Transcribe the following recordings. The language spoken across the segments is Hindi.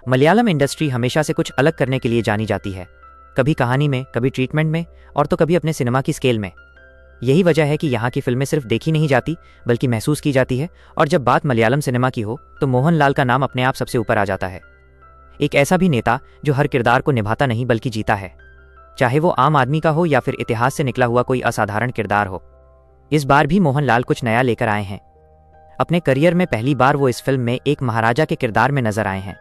मलयालम इंडस्ट्री हमेशा से कुछ अलग करने के लिए जानी जाती है, कभी कहानी में, कभी ट्रीटमेंट में और तो कभी अपने सिनेमा की स्केल में। यही वजह है कि यहाँ की फिल्में सिर्फ देखी नहीं जाती बल्कि महसूस की जाती है। और जब बात मलयालम सिनेमा की हो तो मोहनलाल का नाम अपने आप सबसे ऊपर आ जाता है। एक ऐसा भी नेता जो हर किरदार को निभाता नहीं बल्कि जीता है, चाहे वो आम आदमी का हो या फिर इतिहास से निकला हुआ कोई असाधारण किरदार हो। इस बार भी मोहनलाल कुछ नया लेकर आए हैं। अपने करियर में पहली बार वो इस फिल्म में एक महाराजा के किरदार में नजर आए हैं,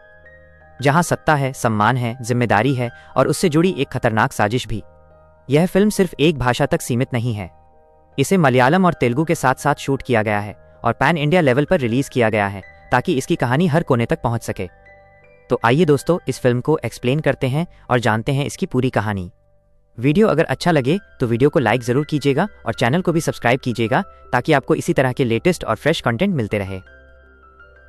जहां सत्ता है, सम्मान है, जिम्मेदारी है और उससे जुड़ी एक खतरनाक साजिश भी। यह फिल्म सिर्फ एक भाषा तक सीमित नहीं है, इसे मलयालम और तेलुगु के साथ साथ शूट किया गया है और पैन इंडिया लेवल पर रिलीज किया गया है ताकि इसकी कहानी हर कोने तक पहुंच सके। तो आइए दोस्तों, इस फिल्म को एक्सप्लेन करते हैं और जानते हैं इसकी पूरी कहानी। वीडियो अगर अच्छा लगे तो वीडियो को लाइक जरूर कीजिएगा और चैनल को भी सब्सक्राइब कीजिएगा ताकि आपको इसी तरह के लेटेस्ट और फ्रेश कंटेंट मिलते रहे।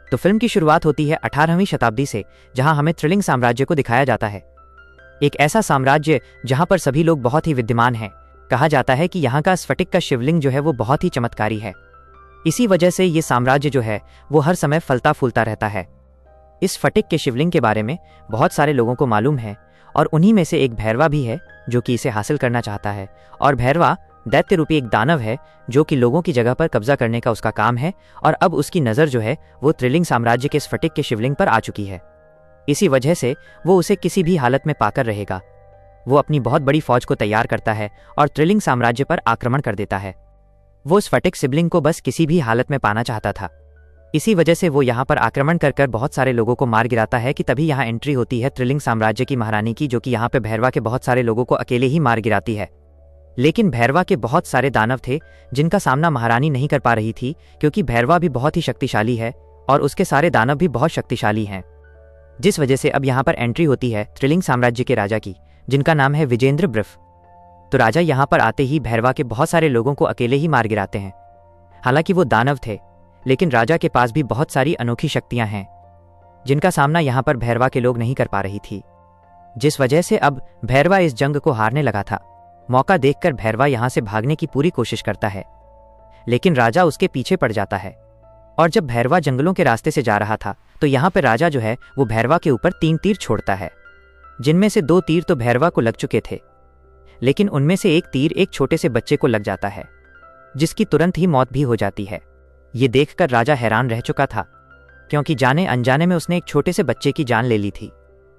तो फिल्म की शुरुआत होती है 18वीं शताब्दी से, जहां हमें थ्रिलिंग साम्राज्य को दिखाया जाता है। एक ऐसा साम्राज्य जहां पर सभी लोग बहुत ही विद्यमान हैं। कहा जाता है कि यहाँ का स्फटिक का शिवलिंग जो है वो बहुत ही चमत्कारी है। इसी वजह से ये साम्राज्य जो है वो हर समय फलता फूलता रहता है। इस स्फटिक के शिवलिंग के बारे में बहुत सारे लोगों को मालूम है और उन्हीं में से एक भैरवा भी है जो कि इसे हासिल करना चाहता है। और भैरवा दैत्य रूपी एक दानव है जो कि लोगों की जगह पर कब्जा करने का उसका काम है और अब उसकी नज़र जो है वो त्रिलिंग साम्राज्य के स्फटिक के शिवलिंग पर आ चुकी है। इसी वजह से वो उसे किसी भी हालत में पाकर रहेगा। वो अपनी बहुत बड़ी फौज को तैयार करता है और त्रिलिंग साम्राज्य पर आक्रमण कर देता है। वो स्फटिक शिवलिंग को बस किसी भी हालत में पाना चाहता था। इसी वजह से वो यहाँ पर आक्रमण कर बहुत सारे लोगों को मार गिराता है कि तभी यहाँ एंट्री होती है त्रिलिंग साम्राज्य की महारानी की, जो कि यहाँ पे भैरवा के बहुत सारे लोगों को अकेले ही मार गिराती है। लेकिन भैरवा के बहुत सारे दानव थे जिनका सामना महारानी नहीं कर पा रही थी, क्योंकि भैरवा भी बहुत ही शक्तिशाली है और उसके सारे दानव भी बहुत शक्तिशाली हैं। जिस वजह से अब यहाँ पर एंट्री होती है त्रिलिंग साम्राज्य के राजा की, जिनका नाम है विजेंद्र ब्रिफ। तो राजा यहाँ पर आते ही भैरवा के बहुत सारे लोगों को अकेले ही मार गिराते हैं। हालांकि वो दानव थे, लेकिन राजा के पास भी बहुत सारी अनोखी शक्तियां हैं जिनका सामना यहाँ पर भैरवा के लोग नहीं कर पा रही थी। जिस वजह से अब भैरवा इस जंग को हारने लगा था। मौका देखकर भैरवा यहाँ से भागने की पूरी कोशिश करता है, लेकिन राजा उसके पीछे पड़ जाता है। और जब भैरवा जंगलों के रास्ते से जा रहा था तो यहाँ पर राजा जो है वो भैरवा के ऊपर 3 तीर छोड़ता है, जिनमें से 2 तीर तो भैरवा को लग चुके थे, लेकिन उनमें से एक तीर एक छोटे से बच्चे को लग जाता है, जिसकी तुरंत ही मौत भी हो जाती है। ये देखकर राजा हैरान रह चुका था, क्योंकि जाने अनजाने में उसने एक छोटे से बच्चे की जान ले ली थी।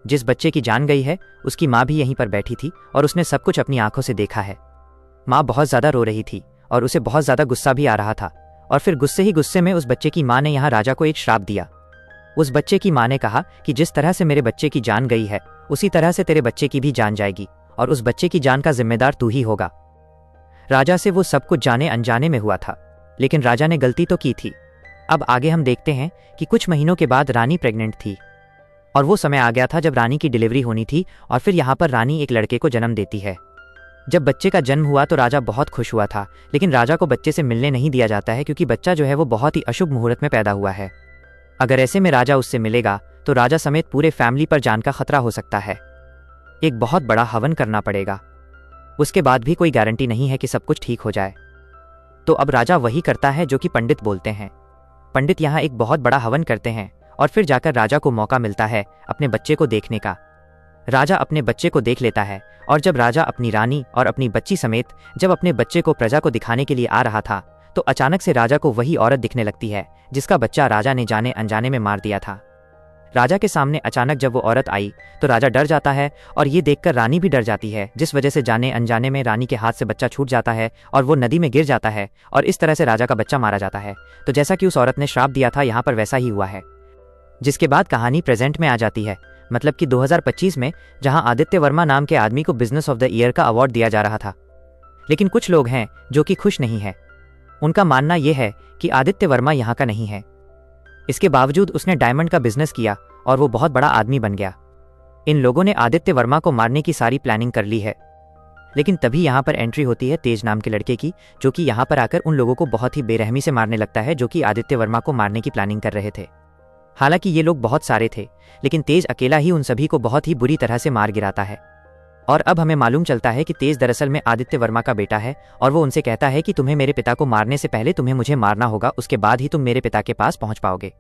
जिस बच्चे की जान गई है उसकी माँ भी यहीं पर बैठी थी और उसने सब कुछ अपनी आंखों से देखा है। माँ बहुत ज़्यादा रो रही थी और उसे बहुत ज़्यादा गुस्सा भी आ रहा था। और फिर गुस्से में उस बच्चे की माँ ने यहाँ राजा को एक श्राप दिया। उस बच्चे की माँ ने कहा कि जिस तरह से मेरे बच्चे की जान गई है उसी तरह से तेरे बच्चे की भी जान जाएगी और उस बच्चे की जान का जिम्मेदार तू ही होगा। राजा से वो सब कुछ जाने अनजाने में हुआ था, लेकिन राजा ने गलती तो की थी। अब आगे हम देखते हैं कि कुछ महीनों के बाद रानी प्रेग्नेंट थी और वो समय आ गया था जब रानी की डिलीवरी होनी थी। और फिर यहाँ पर रानी एक लड़के को जन्म देती है। जब बच्चे का जन्म हुआ तो राजा बहुत खुश हुआ था, लेकिन राजा को बच्चे से मिलने नहीं दिया जाता है, क्योंकि बच्चा जो है वो बहुत ही अशुभ मुहूर्त में पैदा हुआ है। अगर ऐसे में राजा उससे मिलेगा तो राजा समेत पूरे फैमिली पर जान का खतरा हो सकता है। एक बहुत बड़ा हवन करना पड़ेगा, उसके बाद भी कोई गारंटी नहीं है कि सब कुछ ठीक हो जाए। तो अब राजा वही करता है जो कि पंडित बोलते हैं। पंडित यहाँ एक बहुत बड़ा हवन करते हैं और फिर जाकर राजा को मौका मिलता है अपने बच्चे को देखने का। राजा अपने बच्चे को देख लेता है और जब राजा अपनी रानी और अपनी बच्ची समेत जब अपने बच्चे को प्रजा को दिखाने के लिए आ रहा था तो अचानक से राजा को वही औरत दिखने लगती है जिसका बच्चा राजा ने जाने अनजाने में मार दिया था। राजा के सामने अचानक जब वो औरत आई तो राजा डर जाता है और ये देखकर रानी भी डर जाती है, जिस वजह से जाने अनजाने में रानी के हाथ से बच्चा छूट जाता है और वो नदी में गिर जाता है और इस तरह से राजा का बच्चा मारा जाता है। तो जैसा कि उस औरत ने श्राप दिया था यहाँ पर वैसा ही हुआ है। जिसके बाद कहानी प्रेजेंट में आ जाती है, मतलब कि 2025 में, जहां आदित्य वर्मा नाम के आदमी को बिजनेस ऑफ द ईयर का अवार्ड दिया जा रहा था। लेकिन कुछ लोग हैं जो कि खुश नहीं है। उनका मानना यह है कि आदित्य वर्मा यहाँ का नहीं है। इसके बावजूद उसने डायमंड का बिजनेस किया और वो बहुत बड़ा आदमी बन गया। इन लोगों ने आदित्य वर्मा को मारने की सारी प्लानिंग कर ली है, लेकिन तभी यहाँ पर एंट्री होती है तेज नाम के लड़के की, जो कि यहाँ पर आकर उन लोगों को बहुत ही बेरहमी से मारने लगता है जो कि आदित्य वर्मा को मारने की प्लानिंग कर रहे थे। हालांकि ये लोग बहुत सारे थे, लेकिन तेज अकेला ही उन सभी को बहुत ही बुरी तरह से मार गिराता है। और अब हमें मालूम चलता है कि तेज दरअसल में आदित्य वर्मा का बेटा है और वो उनसे कहता है कि तुम्हें मेरे पिता को मारने से पहले तुम्हें मुझे मारना होगा, उसके बाद ही तुम मेरे पिता के पास पहुंच पाओगे।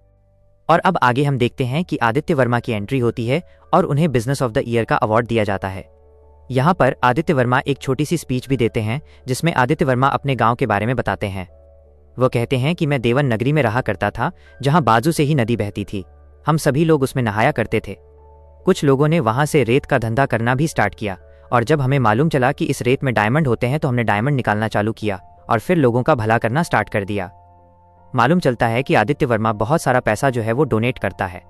और अब आगे हम देखते हैं कि आदित्य वर्मा की एंट्री होती है और उन्हें बिजनेस ऑफ द ईयर का अवार्ड दिया जाता है। यहाँ पर आदित्य वर्मा एक छोटी सी स्पीच भी देते हैं जिसमें आदित्य वर्मा अपने गांव के बारे में बताते हैं। वो कहते हैं कि मैं देवन नगरी में रहा करता था, जहां बाजू से ही नदी बहती थी। हम सभी लोग उसमें नहाया करते थे। कुछ लोगों ने वहां से रेत का धंधा करना भी स्टार्ट किया और जब हमें मालूम चला कि इस रेत में डायमंड होते हैं तो हमने डायमंड निकालना चालू किया और फिर लोगों का भला करना स्टार्ट कर दिया। मालूम चलता है कि आदित्य वर्मा बहुत सारा पैसा जो है वो डोनेट करता है।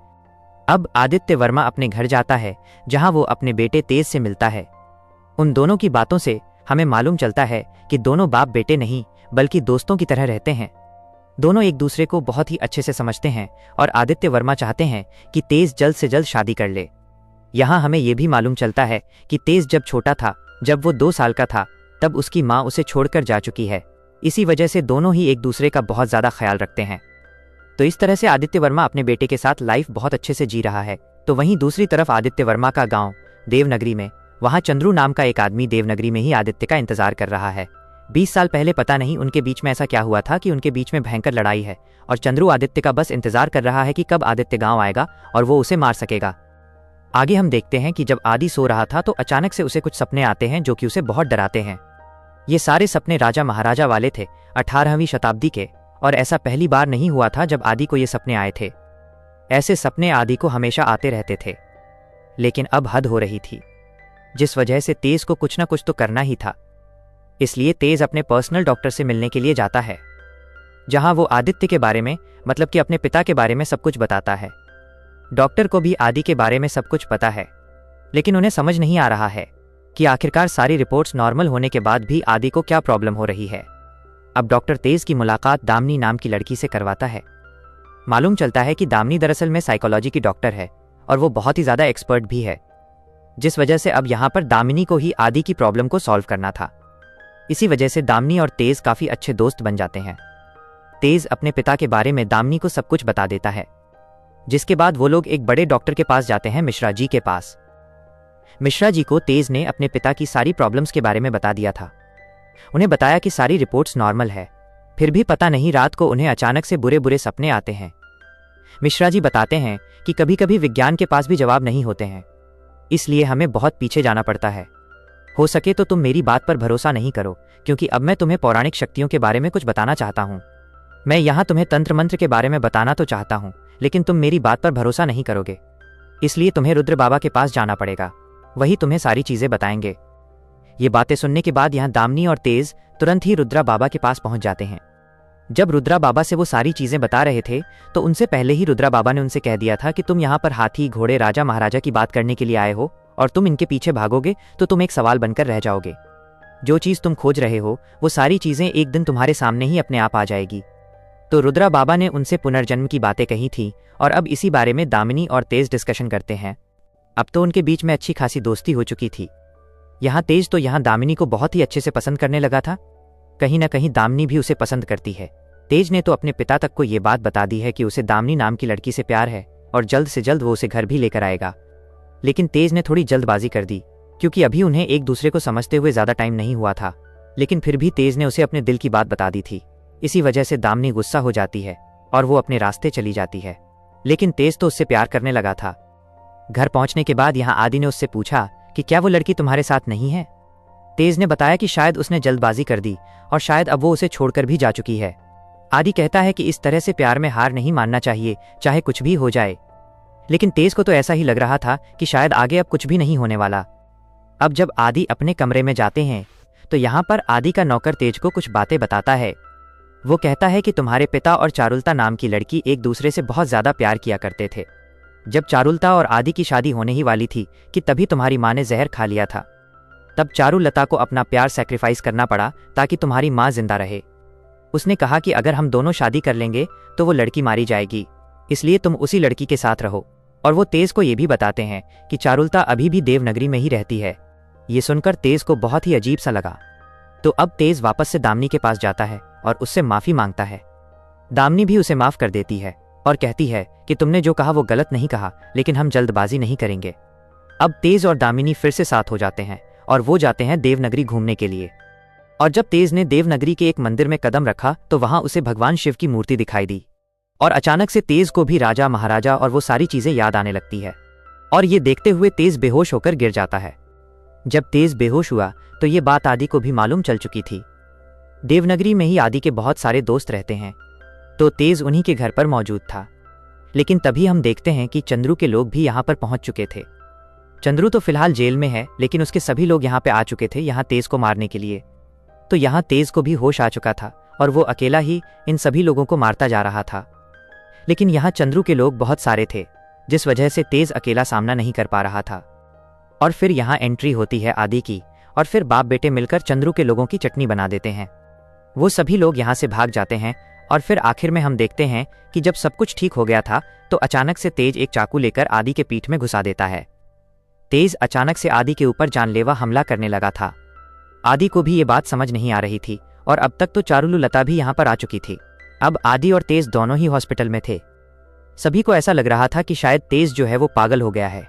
अब आदित्य वर्मा अपने घर जाता है जहां वो अपने बेटे तेज से मिलता है। उन दोनों की बातों से हमें मालूम चलता है कि दोनों बाप बेटे नहीं बल्कि दोस्तों की तरह रहते हैं। दोनों एक दूसरे को बहुत ही अच्छे से समझते हैं और आदित्य वर्मा चाहते हैं कि तेज जल्द से जल्द शादी कर ले। यहाँ हमें यह भी मालूम चलता है कि तेज जब छोटा था, जब वो 2 साल का था, तब उसकी माँ उसे छोड़कर जा चुकी है। इसी वजह से दोनों ही एक दूसरे का बहुत ज़्यादा ख्याल रखते हैं। तो इस तरह से आदित्य वर्मा अपने बेटे के साथ लाइफ बहुत अच्छे से जी रहा है। तो वहीं दूसरी तरफ आदित्य वर्मा का गांव देवनगरी में, वहां चंद्रू नाम का एक आदमी देवनगरी में ही आदित्य का इंतजार कर रहा है। 20 साल पहले पता नहीं उनके बीच में ऐसा क्या हुआ था कि उनके बीच में भयंकर लड़ाई है और चंद्रू आदित्य का बस इंतजार कर रहा है कि कब आदित्य गांव आएगा और वो उसे मार सकेगा। आगे हम देखते हैं कि जब आदि सो रहा था तो अचानक से उसे कुछ सपने आते हैं जो कि उसे बहुत डराते हैं। ये सारे सपने राजा महाराजा वाले थे 18वीं शताब्दी के, और ऐसा पहली बार नहीं हुआ था जब आदि को ये सपने आए थे। ऐसे सपने आदि को हमेशा आते रहते थे, लेकिन अब हद हो रही थी, जिस वजह से तेज को कुछ ना कुछ तो करना ही था। इसलिए तेज अपने पर्सनल डॉक्टर से मिलने के लिए जाता है, जहां वो आदित्य के बारे में, मतलब कि अपने पिता के बारे में सब कुछ बताता है। डॉक्टर को भी आदि के बारे में सब कुछ पता है, लेकिन उन्हें समझ नहीं आ रहा है कि आखिरकार सारी रिपोर्ट्स नॉर्मल होने के बाद भी आदि को क्या प्रॉब्लम हो रही है। अब डॉक्टर तेज की मुलाकात दामिनी नाम की लड़की से करवाता है। मालूम चलता है कि दामिनी दरअसल में साइकोलॉजी की डॉक्टर है और वो बहुत ही ज्यादा एक्सपर्ट भी है, जिस वजह से अब यहाँ पर दामिनी को ही आदि की प्रॉब्लम को सॉल्व करना था। इसी वजह से दामिनी और तेज काफी अच्छे दोस्त बन जाते हैं। तेज अपने पिता के बारे में दामिनी को सब कुछ बता देता है, जिसके बाद वो लोग एक बड़े डॉक्टर के पास जाते हैं, मिश्रा जी के पास। मिश्रा जी को तेज ने अपने पिता की सारी प्रॉब्लम्स के बारे में बता दिया था। उन्हें बताया कि सारी रिपोर्ट्स नॉर्मल है, फिर भी पता नहीं रात को उन्हें अचानक से बुरे बुरे सपने आते हैं। मिश्रा जी बताते हैं कि कभी कभी विज्ञान के पास भी जवाब नहीं होते हैं, इसलिए हमें बहुत पीछे जाना पड़ता है। हो सके तो तुम मेरी बात पर भरोसा नहीं करो, क्योंकि अब मैं तुम्हें पौराणिक शक्तियों के बारे में कुछ बताना चाहता हूँ। मैं यहाँ तुम्हें तंत्र मंत्र के बारे में बताना तो चाहता हूँ, लेकिन तुम मेरी बात पर भरोसा नहीं करोगे, इसलिए तुम्हें रुद्र बाबा के पास जाना पड़ेगा, वही तुम्हें सारी चीजें बताएंगे। ये बातें सुनने के बाद यहाँ दामिनी और तेज तुरंत ही रुद्रा बाबा के पास पहुंच जाते हैं। जब रुद्रा बाबा से वो सारी चीजें बता रहे थे तो उनसे पहले ही रुद्रा बाबा ने उनसे कह दिया था कि तुम यहाँ पर हाथी घोड़े राजा महाराजा की बात करने के लिए आए हो और तुम इनके पीछे भागोगे तो तुम एक सवाल बनकर रह जाओगे। जो चीज तुम खोज रहे हो वो सारी चीजें एक दिन तुम्हारे सामने ही अपने आप आ जाएगी। तो रुद्रा बाबा ने उनसे पुनर्जन्म की बातें कही थी और अब इसी बारे में दामिनी और तेज डिस्कशन करते हैं। अब तो उनके बीच में अच्छी खासी दोस्ती हो चुकी थी। यहाँ तेज तो यहाँ दामिनी को बहुत ही अच्छे से पसंद करने लगा था, कहीं ना कहीं दामिनी भी उसे पसंद करती है। तेज ने तो अपने पिता तक को ये बात बता दी है कि उसे दामिनी नाम की लड़की से प्यार है और जल्द से जल्द वो उसे घर भी लेकर आएगा। लेकिन तेज ने थोड़ी जल्दबाजी कर दी, क्योंकि अभी उन्हें एक दूसरे को समझते हुए ज्यादा टाइम नहीं हुआ था। लेकिन फिर भी तेज ने उसे अपने दिल की बात बता दी थी। इसी वजह से दामिनी गुस्सा हो जाती है और वो अपने रास्ते चली जाती है। लेकिन तेज तो उससे प्यार करने लगा था। घर पहुंचने के बाद यहाँ आदि ने उससे पूछा कि क्या वो लड़की तुम्हारे साथ नहीं है। तेज ने बताया कि शायद उसने जल्दबाजी कर दी और शायद अब वो उसे छोड़कर भी जा चुकी है। आदि कहता है कि इस तरह से प्यार में हार नहीं मानना चाहिए, चाहे कुछ भी हो जाए। लेकिन तेज को तो ऐसा ही लग रहा था कि शायद आगे अब कुछ भी नहीं होने वाला। अब जब आदि अपने कमरे में जाते हैं तो यहाँ पर आदि का नौकर तेज को कुछ बातें बताता है। वो कहता है कि तुम्हारे पिता और चारुलता नाम की लड़की एक दूसरे से बहुत ज्यादा प्यार किया करते थे। जब चारुलता और आदि की शादी होने ही वाली थी कि तभी तुम्हारी माँ ने जहर खा लिया था। तब चारुलता को अपना प्यार सैक्रिफाइस करना पड़ा ताकि तुम्हारी माँ जिंदा रहे। उसने कहा कि अगर हम दोनों शादी कर लेंगे तो वो लड़की मारी जाएगी, इसलिए तुम उसी लड़की के साथ रहो। और वो तेज को ये भी बताते हैं कि चारुलता अभी भी देवनगरी में ही रहती है। ये सुनकर तेज को बहुत ही अजीब सा लगा। तो अब तेज वापस से दामिनी के पास जाता है और उससे माफी मांगता है। दामिनी भी उसे माफ कर देती है और कहती है कि तुमने जो कहा वो गलत नहीं कहा, लेकिन हम जल्दबाजी नहीं करेंगे। अब तेज और दामिनी फिर से साथ हो जाते हैं और वो जाते हैं देवनगरी घूमने के लिए। और जब तेज ने देवनगरी के एक मंदिर में कदम रखा तो वहां उसे भगवान शिव की मूर्ति दिखाई दी। और अचानक से तेज को भी राजा महाराजा और वो सारी चीजें याद आने लगती है और ये देखते हुए तेज बेहोश होकर गिर जाता है। जब तेज बेहोश हुआ तो ये बात आदि को भी मालूम चल चुकी थी। देवनगरी में ही आदि के बहुत सारे दोस्त रहते हैं, तो तेज उन्हीं के घर पर मौजूद था। लेकिन तभी हम देखते हैं कि चंद्रू के लोग भी यहाँ पर पहुंच चुके थे। चंद्रू तो फिलहाल जेल में है, लेकिन उसके सभी लोग यहाँ पे आ चुके थे यहाँ तेज को मारने के लिए। तो यहाँ तेज को भी होश आ चुका था और वो अकेला ही इन सभी लोगों को मारता जा रहा था। लेकिन यहाँ चंद्रू के लोग बहुत सारे थे, जिस वजह से तेज अकेला सामना नहीं कर पा रहा था। और फिर यहाँ एंट्री होती है आदि की, और फिर बाप बेटे मिलकर चंद्रू के लोगों की चटनी बना देते हैं। वो सभी लोग यहाँ से भाग जाते हैं और फिर आखिर में हम देखते हैं कि जब सब कुछ ठीक हो गया था तो अचानक से तेज एक चाकू लेकर आदि के पीठ में घुसा देता है। तेज अचानक से आदि के ऊपर जानलेवा हमला करने लगा था। आदि को भी ये बात समझ नहीं आ रही थी और अब तक तो चारुलू लता भी यहाँ पर आ चुकी थी। अब आदि और तेज दोनों ही हॉस्पिटल में थे। सभी को ऐसा लग रहा था कि शायद तेज जो है वो पागल हो गया है।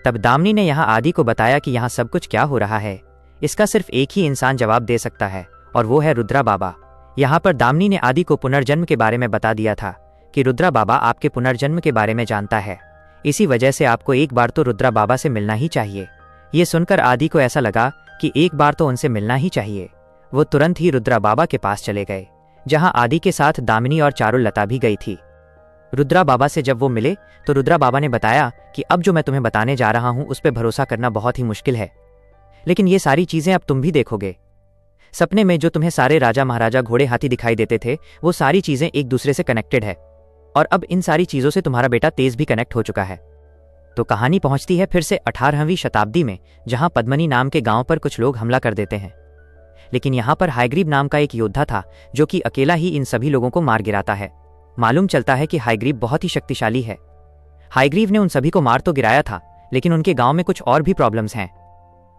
तब दामिनी ने यहाँ आदि को बताया कि यहाँ सब कुछ क्या हो रहा है, इसका सिर्फ एक ही इंसान जवाब दे सकता है और वो है रुद्रा बाबा। यहाँ पर दामिनी ने आदि को पुनर्जन्म के बारे में बता दिया था कि रुद्रा बाबा आपके पुनर्जन्म के बारे में जानता है, इसी वजह से आपको एक बार तो रुद्रा बाबा से मिलना ही चाहिए। ये सुनकर आदि को ऐसा लगा कि एक बार तो उनसे मिलना ही चाहिए। वो तुरंत ही रुद्रा बाबा के पास चले गए, जहां आदि के साथ दामिनी और चारुलता भी गई थी। रुद्रा बाबा से जब वो मिले तो रुद्रा बाबा ने बताया कि अब जो मैं तुम्हें बताने जा रहा हूं उस पर भरोसा करना बहुत ही मुश्किल है, लेकिन ये सारी चीजें अब तुम भी देखोगे। सपने में जो तुम्हें सारे राजा महाराजा घोड़े हाथी दिखाई देते थे वो सारी चीजें एक दूसरे से कनेक्टेड है, और अब इन सारी चीजों से तुम्हारा बेटा तेज भी कनेक्ट हो चुका है। तो कहानी पहुंचती है फिर से 18वीं शताब्दी में, जहां पद्मनी नाम के गांव पर कुछ लोग हमला कर देते हैं। लेकिन यहां पर हायग्रीव नाम का एक योद्धा था जो कि अकेला ही इन सभी लोगों को मार गिराता है। मालूम चलता है कि हायग्रीव बहुत ही शक्तिशाली है। हायग्रीव ने उन सभी को मार तो गिराया था, लेकिन उनके गांव में कुछ और भी प्रॉब्लम्स हैं।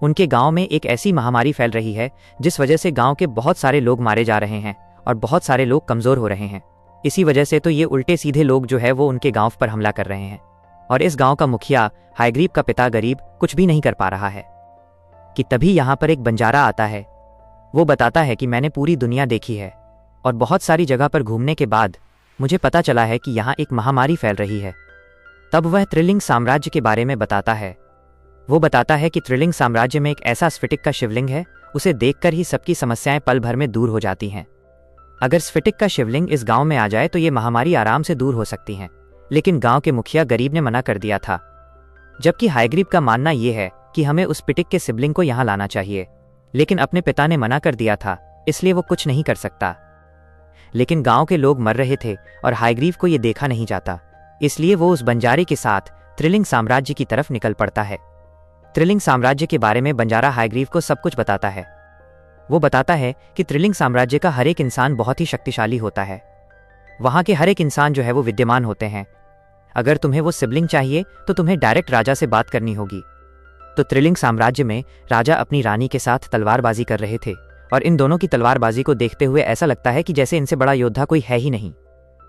उनके गांव में एक ऐसी महामारी फैल रही है जिस वजह से गांव के बहुत सारे लोग मारे जा रहे हैं और बहुत सारे लोग कमजोर हो रहे हैं। इसी वजह से तो ये उल्टे सीधे लोग जो है वो उनके गांव पर हमला कर रहे हैं, और इस गांव का मुखिया हायग्रीव का पिता गरीब कुछ भी नहीं कर पा रहा है। कि तभी यहाँ पर एक बंजारा आता है। वो बताता है कि मैंने पूरी दुनिया देखी है और बहुत सारी जगह पर घूमने के बाद मुझे पता चला है कि यहाँ एक महामारी फैल रही है। तब वह त्रिलिंग साम्राज्य के बारे में बताता है। वो बताता है कि त्रिलिंग साम्राज्य में एक ऐसा स्फटिक का शिवलिंग है, उसे देखकर ही सबकी समस्याएं पल भर में दूर हो जाती हैं। अगर स्फटिक का शिवलिंग इस गांव में आ जाए तो ये महामारी आराम से दूर हो सकती है, लेकिन गांव के मुखिया गरीब ने मना कर दिया था। जबकि हायग्रीव का मानना यह है कि हमें उस स्फटिक के शिवलिंग को यहाँ लाना चाहिए, लेकिन अपने पिता ने मना कर दिया था, इसलिए वो कुछ नहीं कर सकता। लेकिन गांव के लोग मर रहे थे और हायग्रीव को ये देखा नहीं जाता, इसलिए वो उस बंजारे के साथ त्रिलिंग साम्राज्य की तरफ निकल पड़ता है। त्रिलिंग साम्राज्य के बारे में बंजारा हायग्रीव को सब कुछ बताता है। वो बताता है कि त्रिलिंग साम्राज्य का हर एक इंसान बहुत ही शक्तिशाली होता है। वहां के हर एक इंसान जो है वो विद्यमान होते हैं। अगर तुम्हें वो सिबलिंग चाहिए तो तुम्हें डायरेक्ट राजा से बात करनी होगी। तो त्रिलिंग साम्राज्य में राजा अपनी रानी के साथ तलवारबाजी कर रहे थे, और इन दोनों की तलवारबाजी को देखते हुए ऐसा लगता है कि जैसे इनसे बड़ा योद्धा कोई है ही नहीं।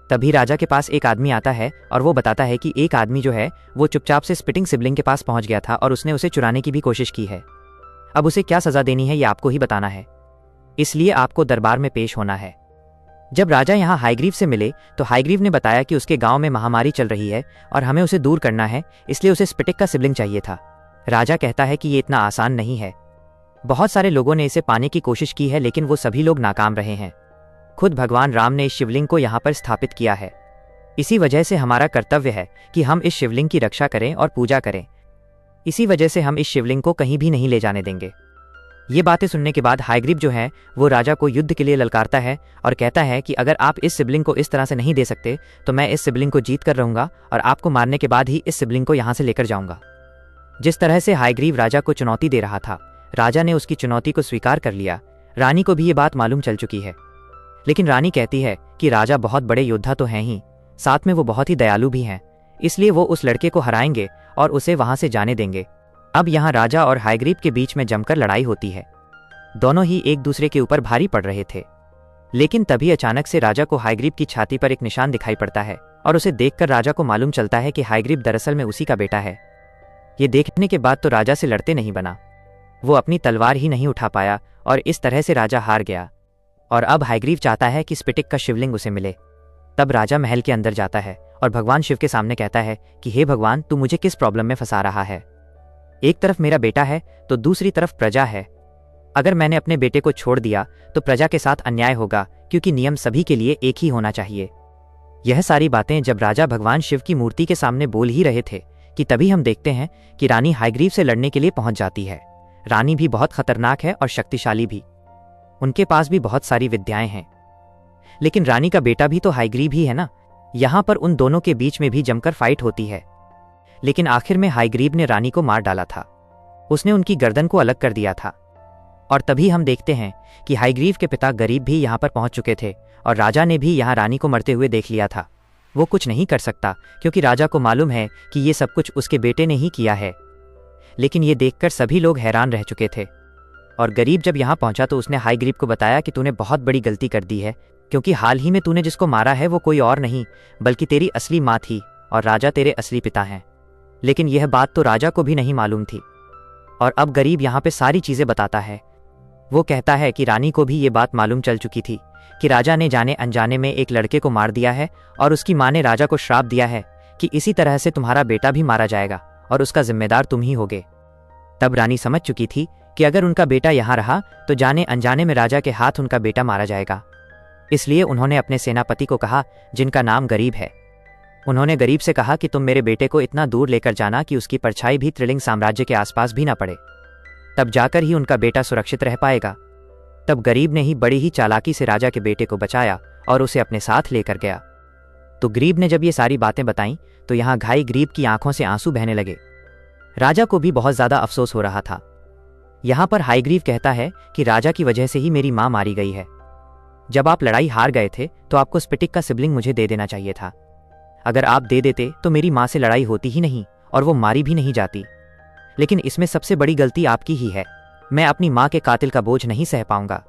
तभी राजा के पास एक आदमी आता है और वो बताता है कि एक आदमी जो है वो चुपचाप से स्पिटिंग सिबलिंग के पास पहुंच गया था और उसने उसे चुराने की भी कोशिश की है। अब उसे क्या सजा देनी है ये आपको ही बताना है, इसलिए आपको दरबार में पेश होना है। जब राजा यहाँ हायग्रीव से मिले तो हायग्रीव ने बताया कि उसके गांव में महामारी चल रही है और हमें उसे दूर करना है, इसलिए उसे स्पिटिक का सिबलिंग चाहिए था। राजा कहता है कि ये इतना आसान नहीं है। बहुत सारे लोगों ने इसे पाने की कोशिश की है, लेकिन वो सभी लोग नाकाम रहे हैं। खुद भगवान राम ने इस शिवलिंग को यहाँ पर स्थापित किया है। इसी वजह से हमारा कर्तव्य है कि हम इस शिवलिंग की रक्षा करें और पूजा करें। इसी वजह से हम इस शिवलिंग को कहीं भी नहीं ले जाने देंगे। ये बातें सुनने के बाद हायग्रीव जो है वो राजा को युद्ध के लिए ललकारता है और कहता है कि अगर आप इस शिवलिंग को इस तरह से नहीं दे सकते तो मैं इस शिवलिंग को जीत कर रहूंगा और आपको मारने के बाद ही इस शिवलिंग को यहाँ से लेकर जाऊंगा। जिस तरह से हायग्रीव राजा को चुनौती दे रहा था, राजा ने उसकी चुनौती को स्वीकार कर लिया। रानी को भी ये बात मालूम चल चुकी है, लेकिन रानी कहती है कि राजा बहुत बड़े योद्धा तो हैं ही, साथ में वो बहुत ही दयालु भी हैं, इसलिए वो उस लड़के को हराएंगे और उसे वहां से जाने देंगे। अब यहाँ राजा और हायग्रीव के बीच में जमकर लड़ाई होती है। दोनों ही एक दूसरे के ऊपर भारी पड़ रहे थे, लेकिन तभी अचानक से राजा को हायग्रीव की छाती पर एक निशान दिखाई पड़ता है और उसे देखकर राजा को मालूम चलता है कि हायग्रीव दरअसल में उसी का बेटा है। ये देखने के बाद तो राजा से लड़ते नहीं बना, वो अपनी तलवार ही नहीं उठा पाया और इस तरह से राजा हार गया। और अब हायग्रीव चाहता है कि स्पिटिक का शिवलिंग उसे मिले। तब राजा महल के अंदर जाता है और भगवान शिव के सामने कहता है कि हे भगवान, तू मुझे किस प्रॉब्लम में फंसा रहा है। एक तरफ मेरा बेटा है तो दूसरी तरफ प्रजा है। अगर मैंने अपने बेटे को छोड़ दिया तो प्रजा के साथ अन्याय होगा, क्योंकि नियम सभी के लिए एक ही होना चाहिए। यह सारी बातें जब राजा भगवान शिव की मूर्ति के सामने बोल ही रहे थे कि तभी हम देखते हैं कि रानी हायग्रीव से लड़ने के लिए पहुंच जाती है। रानी भी बहुत खतरनाक है और शक्तिशाली भी। उनके पास भी बहुत सारी विद्याएं हैं। लेकिन रानी का बेटा भी तो हायग्रीव ही है ना। यहां पर उन दोनों के बीच में भी जमकर फाइट होती है। लेकिन आखिर में हायग्रीव ने रानी को मार डाला था। उसने उनकी गर्दन को अलग कर दिया था। और तभी हम देखते हैं कि हायग्रीव के पिता गरीब भी यहां पर पहुंच चुके थे और राजा ने भी यहां रानी को मरते हुए देख लिया था। वो कुछ नहीं कर सकता, क्योंकि राजा को मालूम है कि ये सब कुछ उसके बेटे ने ही किया है। लेकिन ये देखकर सभी लोग हैरान रह चुके थे। और गरीब जब यहां पहुंचा तो उसने हायग्रीव को बताया कि तूने बहुत बड़ी गलती कर दी है, क्योंकि हाल ही में तूने जिसको मारा है वो कोई और नहीं बल्कि तेरी असली माँ थी और राजा तेरे असली पिता हैं। लेकिन यह बात तो राजा को भी नहीं मालूम थी। और अब गरीब यहाँ पे सारी चीजें बताता है। वो कहता है कि रानी को भी ये बात मालूम चल चुकी थी कि राजा ने जाने अनजाने में एक लड़के को मार दिया है और उसकी माँ ने राजा को श्राप दिया है कि इसी तरह से तुम्हारा बेटा भी मारा जाएगा और उसका जिम्मेदार तुम ही होगे। तब रानी समझ चुकी थी कि अगर उनका बेटा यहाँ रहा तो जाने अनजाने में राजा के हाथ उनका बेटा मारा जाएगा। इसलिए उन्होंने अपने सेनापति को कहा, जिनका नाम गरीब है। उन्होंने गरीब से कहा कि तुम मेरे बेटे को इतना दूर लेकर जाना कि उसकी परछाई भी त्रिलिंग साम्राज्य के आसपास भी ना पड़े, तब जाकर ही उनका बेटा सुरक्षित रह पाएगा। तब गरीब ने ही बड़ी ही चालाकी से राजा के बेटे को बचाया और उसे अपने साथ लेकर गया। तो गरीब ने जब ये सारी बातें बताईं तो यहाँ घाई गरीब की आंखों से आंसू बहने लगे। राजा को भी बहुत ज्यादा अफसोस हो रहा था। यहाँ पर हायग्रीव कहता है कि राजा की वजह से ही मेरी माँ मारी गई है। जब आप लड़ाई हार गए थे तो आपको स्पिटिक का सिबलिंग मुझे दे देना चाहिए था। अगर आप दे देते तो मेरी माँ से लड़ाई होती ही नहीं और वो मारी भी नहीं जाती। लेकिन इसमें सबसे बड़ी गलती आपकी ही है। मैं अपनी माँ के कातिल का बोझ नहीं सह पाऊंगा,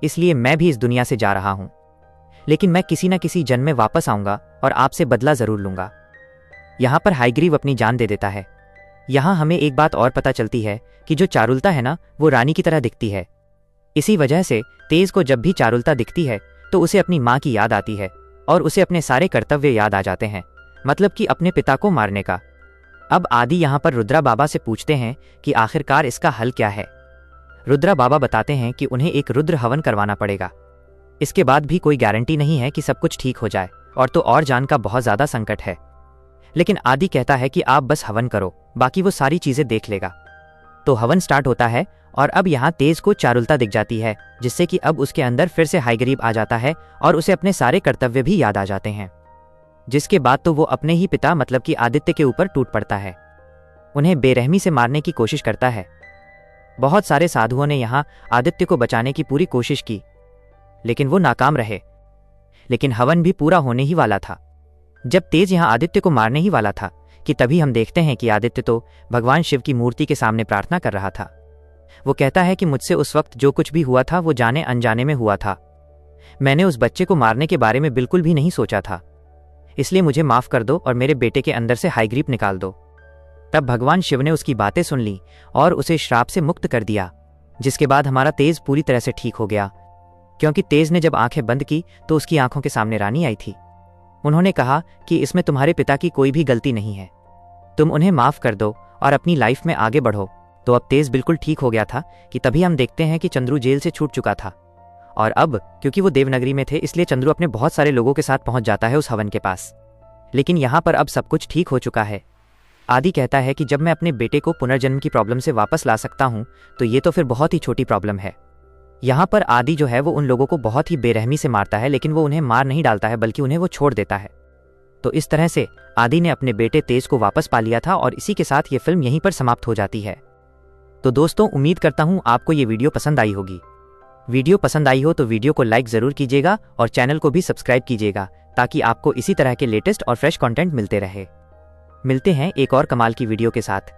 इसलिए मैं भी इस दुनिया से जा रहा हूं। लेकिन मैं किसी न किसी जन्म में वापस आऊंगा और आपसे बदला जरूर लूंगा। यहां पर हायग्रीव अपनी जान दे देता है। यहां हमें एक बात और पता चलती है कि जो चारुलता है ना, वो रानी की तरह दिखती है। इसी वजह से तेज को जब भी चारुलता दिखती है तो उसे अपनी माँ की याद आती है और उसे अपने सारे कर्तव्य याद आ जाते हैं, मतलब कि अपने पिता को मारने का। अब आदि यहाँ पर रुद्रा बाबा से पूछते हैं कि आखिरकार इसका हल क्या है। रुद्रा बाबा बताते हैं कि उन्हें एक रुद्र हवन करवाना पड़ेगा। इसके बाद भी कोई गारंटी नहीं है कि सब कुछ ठीक हो जाए, और तो और जान का बहुत ज्यादा संकट है। लेकिन आदि कहता है कि आप बस हवन करो, बाकी वो सारी चीजें देख लेगा। तो हवन स्टार्ट होता है और अब यहाँ तेज को चारुलता दिख जाती है, जिससे कि अब उसके अंदर फिर से हायग्रीव आ जाता है और उसे अपने सारे कर्तव्य भी याद आ जाते हैं। जिसके बाद तो वो अपने ही पिता मतलब कि आदित्य के ऊपर टूट पड़ता है। उन्हें बेरहमी से मारने की कोशिश करता है। बहुत सारे साधुओं ने यहाँ आदित्य को बचाने की पूरी कोशिश की, लेकिन वो नाकाम रहे। लेकिन हवन भी पूरा होने ही वाला था। जब तेज यहाँ आदित्य को मारने ही वाला था कि तभी हम देखते हैं कि आदित्य तो भगवान शिव की मूर्ति के सामने प्रार्थना कर रहा था। वो कहता है कि मुझसे उस वक्त जो कुछ भी हुआ था वो जाने अनजाने में हुआ था। मैंने उस बच्चे को मारने के बारे में बिल्कुल भी नहीं सोचा था, इसलिए मुझे माफ कर दो और मेरे बेटे के अंदर से हायग्रीव निकाल दो। तब भगवान शिव ने उसकी बातें सुन ली और उसे श्राप से मुक्त कर दिया, जिसके बाद हमारा तेज पूरी तरह से ठीक हो गया। क्योंकि तेज ने जब आंखें बंद की तो उसकी आंखों के सामने रानी आई थी। उन्होंने कहा कि इसमें तुम्हारे पिता की कोई भी गलती नहीं है, तुम उन्हें माफ कर दो और अपनी लाइफ में आगे बढ़ो। तो अब तेज बिल्कुल ठीक हो गया था कि तभी हम देखते हैं कि चंद्रू जेल से छूट चुका था। और अब क्योंकि वो देवनगरी में थे, इसलिए चंद्रू अपने बहुत सारे लोगों के साथ पहुंच जाता है उस हवन के पास। लेकिन यहाँ पर अब सब कुछ ठीक हो चुका है। आदि कहता है कि जब मैं अपने बेटे को पुनर्जन्म की प्रॉब्लम से वापस ला सकता हूँ तो ये तो फिर बहुत ही छोटी प्रॉब्लम है। यहाँ पर आदि जो है वो उन लोगों को बहुत ही बेरहमी से मारता है, लेकिन वो उन्हें मार नहीं डालता है बल्कि उन्हें वो छोड़ देता है। तो इस तरह से आदि ने अपने बेटे तेज को वापस पा लिया था और इसी के साथ ये फिल्म यहीं पर समाप्त हो जाती है। तो दोस्तों, उम्मीद करता हूँ आपको ये वीडियो पसंद आई होगी। वीडियो पसंद आई हो तो वीडियो को लाइक जरूर कीजिएगा और चैनल को भी सब्सक्राइब कीजिएगा, ताकि आपको इसी तरह के लेटेस्ट और फ्रेश कंटेंट मिलते रहे। मिलते हैं एक और कमाल की वीडियो के साथ।